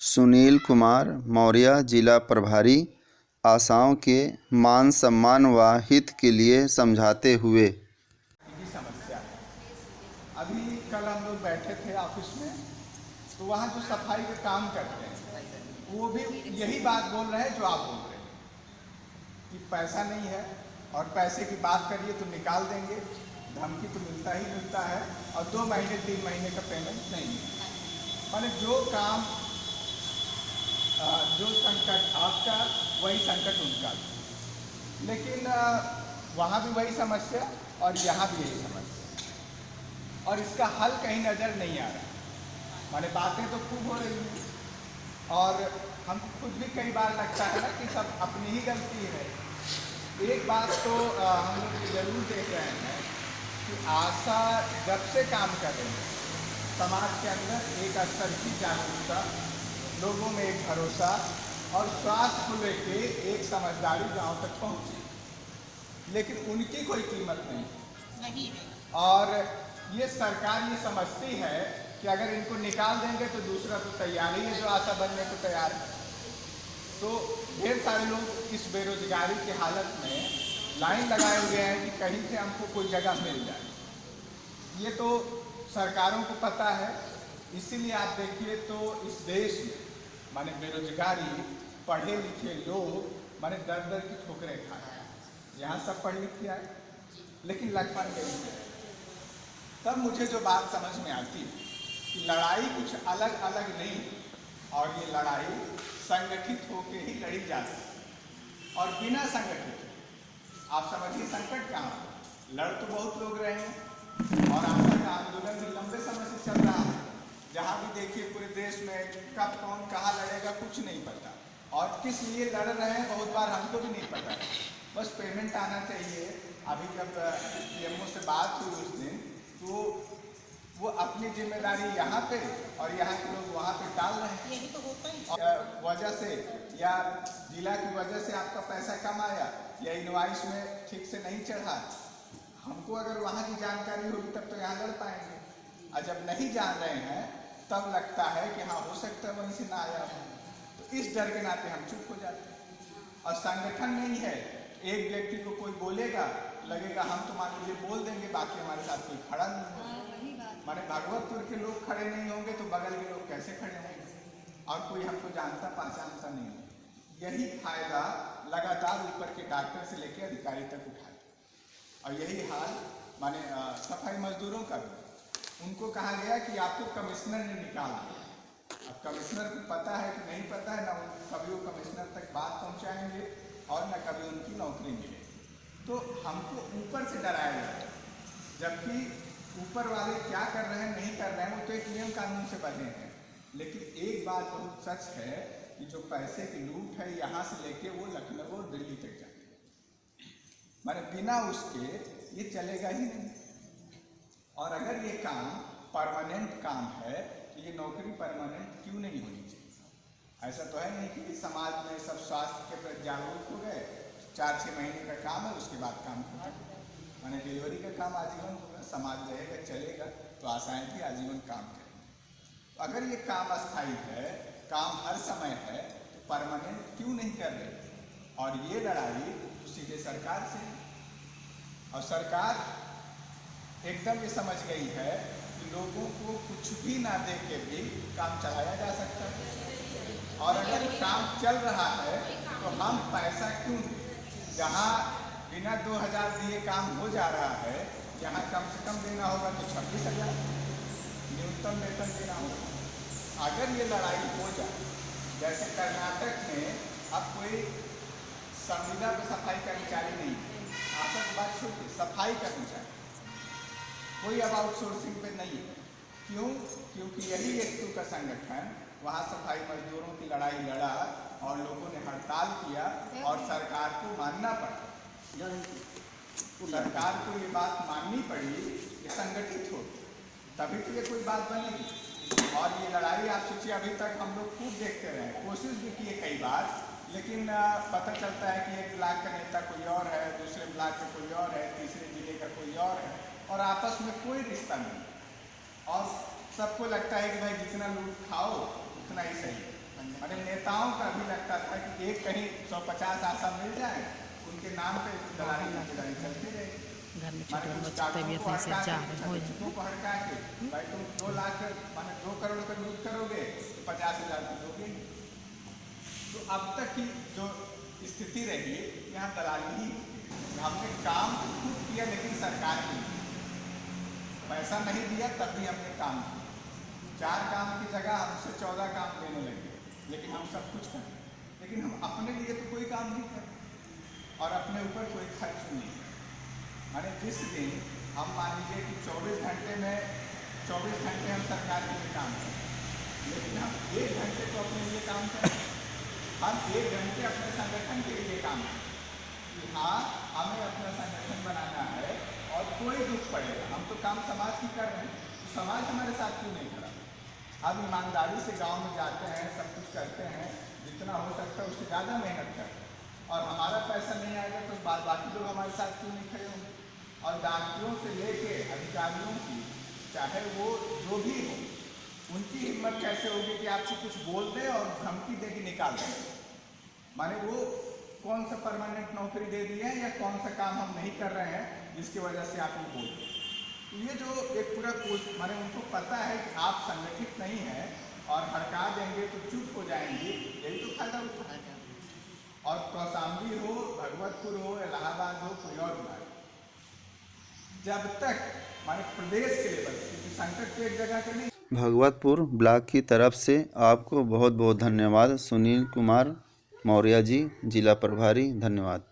सुनील कुमार मौर्य, जिला प्रभारी, आशाओं के मान सम्मान व हित के लिए समझाते हुए। की समस्या है। अभी कल हम लोग बैठे थे ऑफिस में, तो वहाँ जो सफाई के काम करते हैं वो भी यही बात बोल रहे हैं जो आप बोल रहे हैं कि पैसा नहीं है, और पैसे की बात करिए तो निकाल देंगे, धमकी तो मिलता ही मिलता है, और 2 महीने 3 महीने का पेमेंट नहीं है। माने जो काम जो संकट आपका वही संकट उनका। लेकिन वहाँ भी वही समस्या और यहाँ भी यही समस्या, और इसका हल कहीं नज़र नहीं आ रहा। माने बातें तो खूब हो रही हैं, और हमको खुद भी कई बार लगता है ना कि सब अपनी ही गलती है। एक बात तो हम लोग जरूर देख रहे हैं कि आशा जब से काम कर रहे हैं, समाज के अंदर एक स्तर की जागरूकता, लोगों में एक भरोसा और स्वास्थ्य को लेके एक समझदारी गांव तक पहुंची, लेकिन उनकी कोई कीमत नहीं है। और ये सरकार ये समझती है कि अगर इनको निकाल देंगे तो दूसरा तो तैयार ही है जो आशा बनने को तैयार है। तो ढेर सारे लोग इस बेरोजगारी की हालत में लाइन लगाए हुए हैं कि कहीं से हमको कोई जगह मिल जाए। ये तो सरकारों को पता है, इसीलिए आप देखिए तो इस देश में माने बेरोजगारी, पढ़े लिखे लोग माने दर दर की ठोकरें खा रहे हैं। यहाँ सब पढ़ लिख के आए लेकिन लग पान नहीं है। तब मुझे जो बात समझ में आती है कि लड़ाई कुछ अलग अलग नहीं, और ये लड़ाई संगठित होकर ही लड़ी जाती है, और बिना संगठित आप समझिए संकट कहाँ है। लड़ तो बहुत लोग रहे हैं, और आशा का आंदोलन भी लंबे समय से चल रहा है। जहाँ भी देखिए पूरे देश में कब कौन कहाँ लड़ेगा कुछ नहीं पता, और किस लिए लड़ रहे हैं बहुत बार हमको भी नहीं पता है। बस पेमेंट आना चाहिए। अभी जब पीएमओ से बात हुई उस दिन, तो वो अपनी जिम्मेदारी यहाँ पे और यहाँ के लोग वहाँ पे टाल रहे हैं। यही तो होता है वजह से, या जिला की वजह से आपका पैसा कम आया, या इनवाइस में ठीक से नहीं चढ़ा। हमको अगर वहाँ की जानकारी होगी तब तो यहाँ लड़ पाएंगे, और जब नहीं जान रहे हैं तब लगता है कि हाँ हो सकता है वहीं से ना आया हो। तो इस डर के नाते हम चुप हो जाते हैं। और संगठन नहीं है, एक व्यक्ति को कोई बोलेगा लगेगा हम तो मान लीजिए बोल देंगे, बाकी हमारे साथ कोई खड़ा नहीं होगा। माने भागवतपुर के लोग खड़े नहीं होंगे तो बगल के लोग कैसे खड़े होंगे, और कोई हमको जानता पहचानता नहीं है। यही फायदा लगातार ऊपर के डॉक्टर से लेकर अधिकारी तक उठाए, और यही हाल माने सफाई मजदूरों का भी। उनको कहा गया कि आपको कमिश्नर ने निकाल दिया। अब कमिश्नर को पता है कि नहीं पता है, ना कभी वो कमिश्नर तक बात पहुंचाएंगे और न कभी उनकी नौकरी मिलेगी। तो हमको ऊपर से डराया जाता है, जबकि ऊपर वाले क्या कर रहे हैं नहीं कर रहे हैं वो तो एक नियम कानून से बने हैं। लेकिन एक बात बहुत सच है कि जो पैसे की लूट है यहाँ से लेके वो लखनऊ और दिल्ली तक जाती है, माने बिना उसके ये चलेगा ही नहीं। और अगर ये काम परमानेंट काम है तो ये नौकरी परमानेंट क्यों नहीं होनी चाहिए। ऐसा तो है नहीं कि समाज में सब स्वास्थ्य के प्रति जागरूक हो गए, 4-6 महीने का काम है उसके बाद काम खत्म। माने डिलीवरी का काम आजीवन होगा, समाज रहेगा चलेगा तो आशाएं भी आजीवन काम करेंगे। तो अगर ये काम अस्थायी है, काम हर समय है, तो परमानेंट क्यों नहीं कर रहे। और ये लड़ाई तो सीधे सरकार से है, और सरकार एकदम ये समझ गई है कि लोगों को कुछ भी ना दे के भी काम चलाया जा सकता है, और अगर काम चल रहा है तो हम पैसा क्यों दें। जहाँ बिना 2000 दिए काम हो जा रहा है, यहाँ कम से कम देना होगा तो 26,000 न्यूनतम वेतन देना होगा। अगर ये लड़ाई हो जाए, जैसे कर्नाटक में अब कोई संविदा पर सफाई कर्मचारी नहीं, आशा की बात छोड़िए, सफाई कर्मचारी कोई अब आउटसोर्सिंग पे नहीं है। क्यों? क्योंकि यही एक का संगठन वहाँ सफाई मजदूरों की लड़ाई लड़ा, और लोगों ने हड़ताल किया, और सरकार को मानना पड़ा। सरकार को ये बात माननी पड़ी कि संगठित हो, तभी तो ये कोई बात बनेगी। और ये लड़ाई आप सोचिए, अभी तक हम लोग खूब देखते रहे, कोशिश भी किए कई बार, लेकिन पता चलता है कि एक ब्लॉक का नेता कोई और है, दूसरे ब्लॉक का कोई और है, तीसरे जिले का कोई और है, और आपस में कोई रिश्ता नहीं। और सबको लगता है कि भाई जितना लूट खाओ उतना ही सही है। माने नेताओं का भी लगता था कि एक कहीं 150 आशा मिल जाए, उनके नाम पे दलाली चलती रहेगी। घर में माने छोटे कुछ बच्चे डॉक्टरों तबीयत को नहीं से हड़का जा के, रहे हो कुछ शिक्षकों को हड़का के भाई तुम 2 लाख माने 2 करोड़ का लूट करोगे तो 50,000 तो दोगे। तो अब तक की जो स्थिति रही यहाँ दलाली ही हमने काम तो खूब किया लेकिन सरकार की पैसा नहीं दिया तब भी हमने काम किया। 4 काम की जगह हमसे 14 काम लेने लगे, लेकिन हम सब कुछ करें, लेकिन हम अपने लिए तो कोई काम नहीं करते और अपने ऊपर कोई खर्च नहीं। माने जिस दिन हम मान लीजिए कि 24 घंटे में 24 घंटे हम सरकार के लिए काम करें, लेकिन हम 1 घंटे तो अपने लिए काम करें। हम 1 घंटे अपने संगठन के लिए काम करें कि हाँ हमें अपना संगठन बनाना है और कोई दुख पड़ेगा, हम तो काम समाज की कर रहे हैं, तो समाज हमारे साथ क्यों नहीं खड़ा। हम ईमानदारी से गांव में जाते हैं, सब कुछ करते हैं, जितना हो सकता है उससे ज़्यादा मेहनत करते हैं और हमारा पैसा नहीं आएगा तो बाकी लोग हमारे साथ क्यों नहीं खड़े होंगे। और डॉक्टरों से लेके अधिकारियों की चाहे वो जो भी हो, उनकी हिम्मत कैसे होगी कि आपको कुछ बोल दे और धमकी दे के निकाल दें। माने वो कौन सा परमानेंट नौकरी दे दी है या कौन सा काम हम नहीं कर रहे हैं जिसकी वजह से आप ये बोल रहे हैं। तो ये जो एक पूरा माने उनको पता है कि आप संगठित नहीं है और हड़का देंगे तो चुप हो जाएंगे, यही तो फायदा उठाएगा। और कौशाम्बी हो, भगवतपुर हो, इलाहाबाद हो, कोई और बिहार, जब तक माने प्रदेश के लेवल क्योंकि संकट तो एक जगह के नहीं। भगवतपुर ब्लॉक की तरफ से आपको बहुत बहुत धन्यवाद। सुनील कुमार मौर्य जी, जिला प्रभारी, धन्यवाद।